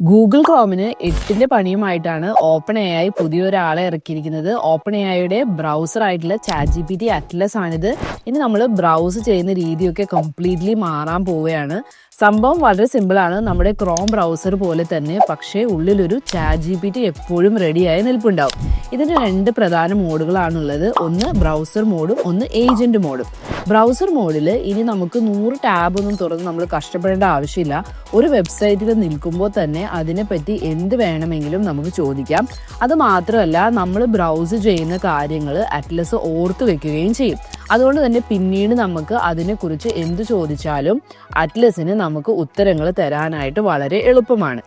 Google ക്രോമിന് 8ന്റെ പണിയുമായിട്ടാണ് ഓപ്പൺ എ ഐ പുതിയൊരാളെ ഇറക്കിയിരിക്കുന്നത്. ഓപ്പൺ എ ഐയുടെ ബ്രൗസർ ആയിട്ടുള്ള ChatGPT അറ്റ്ലസ് ആണിത്. ഇനി നമ്മൾ ബ്രൗസ് ചെയ്യുന്ന രീതിയൊക്കെ കംപ്ലീറ്റ്ലി മാറാൻ പോവുകയാണ്. സംഭവം വളരെ സിമ്പിളാണ്. നമ്മുടെ ക്രോം ബ്രൗസർ പോലെ തന്നെ, പക്ഷേ ഉള്ളിലൊരു ChatGPT എപ്പോഴും റെഡിയായി നിൽപ്പുണ്ടാവും. ഇതിന് 2 പ്രധാന മോഡുകളാണുള്ളത്. ഒന്ന് ബ്രൗസർ മോഡും ഒന്ന് ഏജന്റ് മോഡും. ബ്രൗസർ മോഡിൽ ഇനി നമുക്ക് 100 ടാബ് ഒന്നും തുറന്ന് നമ്മൾ കഷ്ടപ്പെടേണ്ട ആവശ്യമില്ല. ഒരു വെബ്സൈറ്റിൽ നിൽക്കുമ്പോൾ തന്നെ അതിനെപ്പറ്റി എന്ത് വേണമെങ്കിലും നമുക്ക് ചോദിക്കാം. അത് മാത്രമല്ല, നമ്മൾ ബ്രൗസ് ചെയ്യുന്ന കാര്യങ്ങൾ അറ്റ്ലസ് ഓർത്ത് വെക്കുകയും ചെയ്യും. അതുകൊണ്ട് തന്നെ പിന്നീട് നമുക്ക് അതിനെക്കുറിച്ച് എന്ത് ചോദിച്ചാലും അറ്റ്ലസിന് നമുക്ക് ഉത്തരങ്ങൾ തരാനായിട്ട് വളരെ എളുപ്പമാണ്.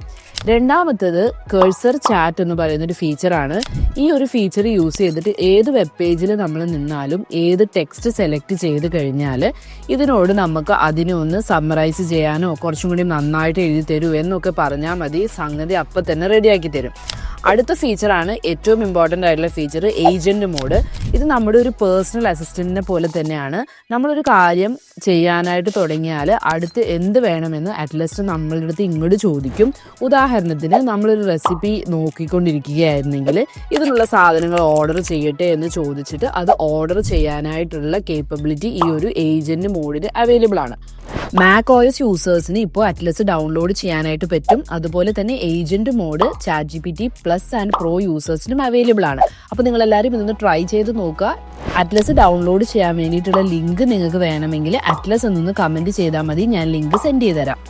രണ്ടാമത്തത് കഴ്സർ ചാറ്റ് എന്ന് പറയുന്നൊരു ഫീച്ചറാണ്. ഈ ഒരു ഫീച്ചർ യൂസ് ചെയ്തിട്ട് ഏത് വെബ് പേജിൽ നമ്മൾ നിന്നാലും ഏത് ടെക്സ്റ്റ് സെലക്ട് ചെയ്ത് കഴിഞ്ഞാൽ ഇതിനോട് നമുക്ക് അതിനെ ഒന്ന് സമ്മറൈസ് ചെയ്യാനോ കുറച്ചും കൂടി നന്നായിട്ട് എഴുതി തരൂ എന്നൊക്കെ പറഞ്ഞാൽ മതി. സംഗതി അപ്പം തന്നെ റെഡിയാക്കി തരും. അടുത്ത ഫീച്ചറാണ് ഏറ്റവും ഇമ്പോർട്ടൻ്റ് ആയിട്ടുള്ള ഫീച്ചർ, ഏജന്റ് മോഡ്. ഇത് നമ്മുടെ ഒരു പേഴ്സണൽ അസിസ്റ്റന്റിനെ പോലെ തന്നെയാണ്. നമ്മളൊരു കാര്യം ചെയ്യാനായിട്ട് തുടങ്ങിയാൽ അടുത്ത് എന്ത് വേണമെന്ന് അറ്റ്ലസ്റ്റ് നമ്മളുടെ അടുത്ത് ഇങ്ങോട്ട് ചോദിക്കും. ഉദാഹരണത്തിന് നമ്മളൊരു റെസിപ്പി നോക്കിക്കൊണ്ടിരിക്കുകയായിരുന്നെങ്കിൽ ഇതിനുള്ള സാധനങ്ങൾ ഓർഡർ ചെയ്യട്ടെ എന്ന് ചോദിച്ചിട്ട് അത് ഓർഡർ ചെയ്യാനായിട്ടുള്ള കേപ്പബിലിറ്റി ഈ ഒരു ഏജന്റ് മോഡിൽ അവൈലബിൾ ആണ്. മാക് OS യൂസേഴ്സിന് ഇപ്പോൾ അറ്റ്ലസ് ഡൗൺലോഡ് ചെയ്യാനായിട്ട് പറ്റും. അതുപോലെ തന്നെ agent mode ChatGPT Plus and Pro യൂസേഴ്സിനും അവൈലബിൾ ആണ്. അപ്പോൾ നിങ്ങളെല്ലാവരും ഇതൊന്ന് ട്രൈ ചെയ്ത് നോക്കുക. അറ്റ്ലസ് ഡൗൺലോഡ് ചെയ്യാൻ വേണ്ടിയിട്ടുള്ള ലിങ്ക് നിങ്ങൾക്ക് വേണമെങ്കിൽ അറ്റ്ലസ് എന്നൊന്ന് കമൻറ്റ് ചെയ്താൽ മതി. ഞാൻ ലിങ്ക് സെൻഡ് ചെയ്ത് തരാം.